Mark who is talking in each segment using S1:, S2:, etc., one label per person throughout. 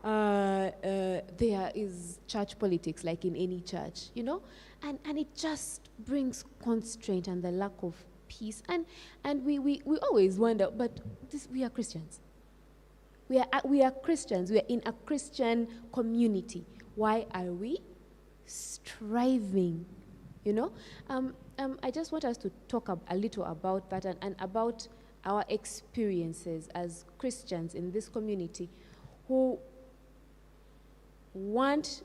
S1: there is church politics, like in any church, you know, and it just brings constraint and the lack of peace. And we always wonder, but we are Christians. We are Christians. We are in a Christian community. Why are we striving? You know, I just want us to talk a little about that and about our experiences as Christians in this community who want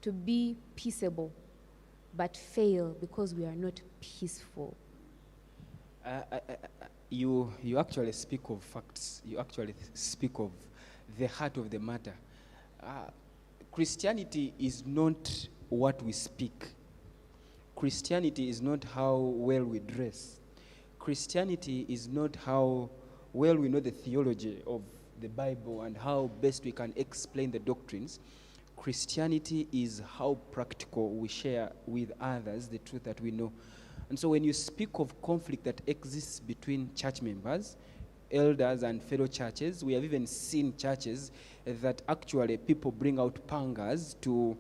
S1: to be peaceable but fail because we are not peaceful.
S2: You actually speak of facts. You actually speak of the heart of the matter. Christianity is not what we speak. Christianity is not how well we dress. Christianity is not how well we know the theology of the Bible and how best we can explain the doctrines. Christianity is how practical we share with others the truth that we know. And so when you speak of conflict that exists between church members, elders and fellow churches, we have even seen churches that actually people bring out pangas to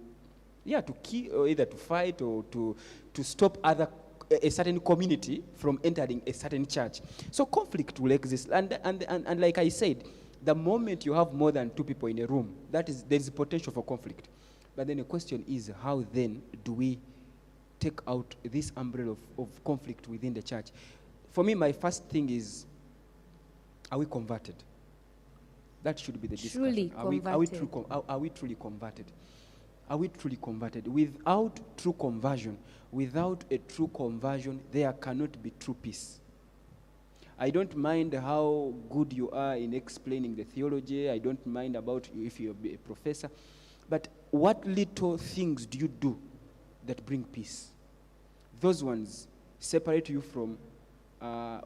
S2: kill, or either to fight or to stop a certain community from entering a certain church. So conflict will exist. And like I said, the moment you have more than two people in a room, there is potential for conflict. But then the question is, how then do we take out this umbrella of conflict within the church? For me, my first thing is, are we converted? That should be the discussion. Are we truly converted? Are we truly converted? Without true conversion, there cannot be true peace. I don't mind how good you are in explaining the theology. I don't mind about you if you're a professor. But what little things do you do that bring peace? Those ones separate you from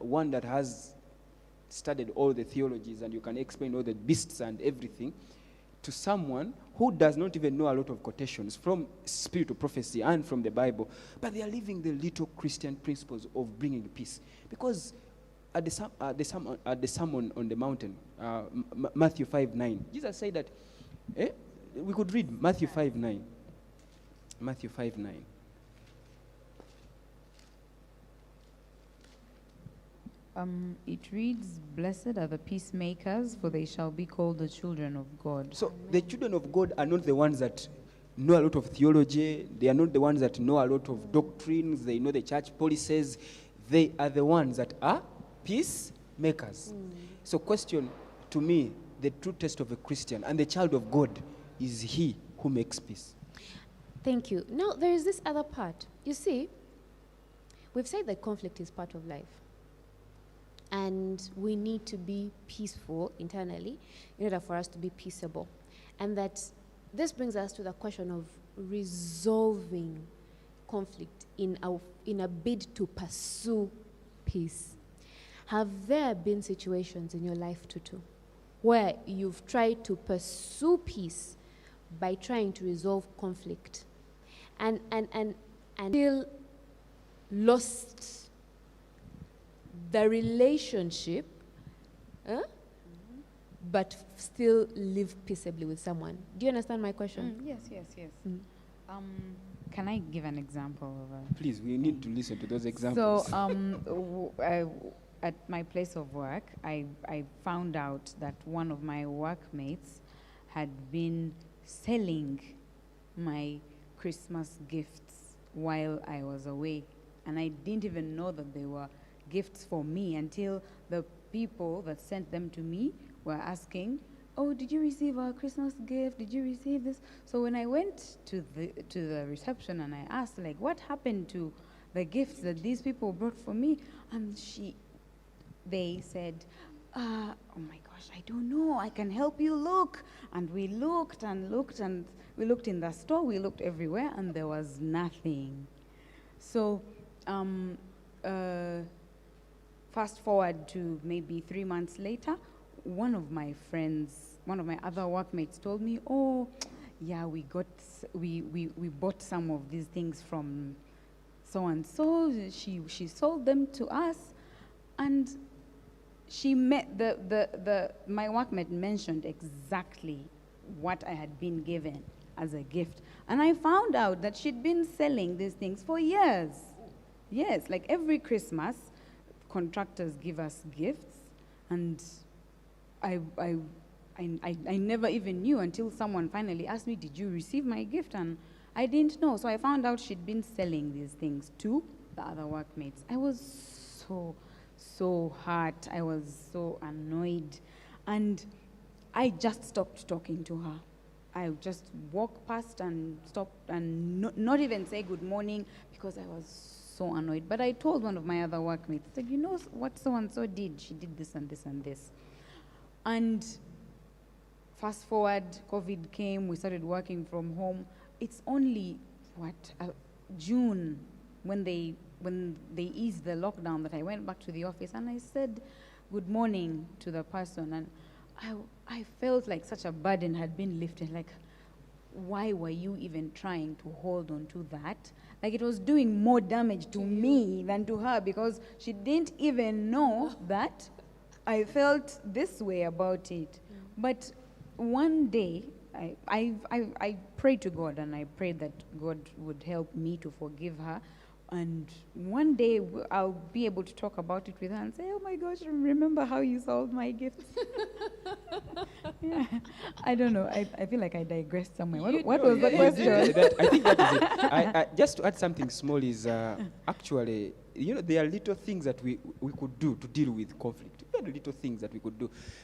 S2: one that has studied all the theologies and you can explain all the beasts and everything, to someone who does not even know a lot of quotations from spiritual prophecy and from the Bible, but they are living the little Christian principles of bringing peace. Because at the Sermon on the Mountain, Matthew 5:9, Jesus said that, we could read Matthew 5:9. Matthew 5:9.
S3: It reads, "Blessed are the peacemakers, for they shall be called the children of God."
S2: So the children of God are not the ones that know a lot of theology. They are not the ones that know a lot of doctrines. They know the church policies. They are the ones that are peacemakers. So question to me, the true test of a Christian and the child of God is he who makes peace.
S1: Thank you. Now, there is this other part. You see, we've said that conflict is part of life. And we need to be peaceful internally in order for us to be peaceable. And that this brings us to the question of resolving conflict in a bid to pursue peace. Have there been situations in your life, Tutu, where you've tried to pursue peace by trying to resolve conflict and still lost the relationship, but still live peaceably with someone? Do you understand my question?
S3: Yes. Can I give an example of
S2: Please, we need to listen to those examples.
S3: So, at my place of work, I found out that one of my workmates had been selling my Christmas gifts while I was away. And I didn't even know that they were gifts for me until the people that sent them to me were asking, "Oh, did you receive our Christmas gift? Did you receive this?" So when I went to the reception and I asked, like, what happened to the gifts that these people brought for me? And they said, "Oh my gosh, I don't know. I can help you look." And we looked and looked and we looked in the store, we looked everywhere, and there was nothing. So, fast forward to maybe 3 months later, one of my other workmates told me, "Oh, yeah, we bought some of these things from so and so. She sold them to us," and she met my workmate mentioned exactly what I had been given as a gift. And I found out that she'd been selling these things for years. Yes, like every Christmas, contractors give us gifts, and I never even knew until someone finally asked me, "Did you receive my gift?" And I didn't know. So I found out she'd been selling these things to the other workmates. I was so hurt. I was so annoyed. And I just stopped talking to her. I just walked past and stopped and not even say good morning because I was so annoyed. But I told one of my other workmates, I said, "You know what so-and-so did? She did this and this and this." And fast forward, COVID came, we started working from home. It's only, June, when they eased the lockdown, that I went back to the office and I said good morning to the person, and I felt like such a burden had been lifted. Like, why were you even trying to hold on to that? Like, it was doing more damage to me than to her, because she didn't even know that I felt this way about it. But one day, I prayed to God, and I prayed that God would help me to forgive her. And one day I'll be able to talk about it with her and say, "Oh my gosh, remember how you sold my gifts?" Yeah. I don't know. I feel like I digressed somewhere. What was the question?
S2: I think that is it. Just to add something small is actually, there are little things that we could do to deal with conflict. Very little things that we could do.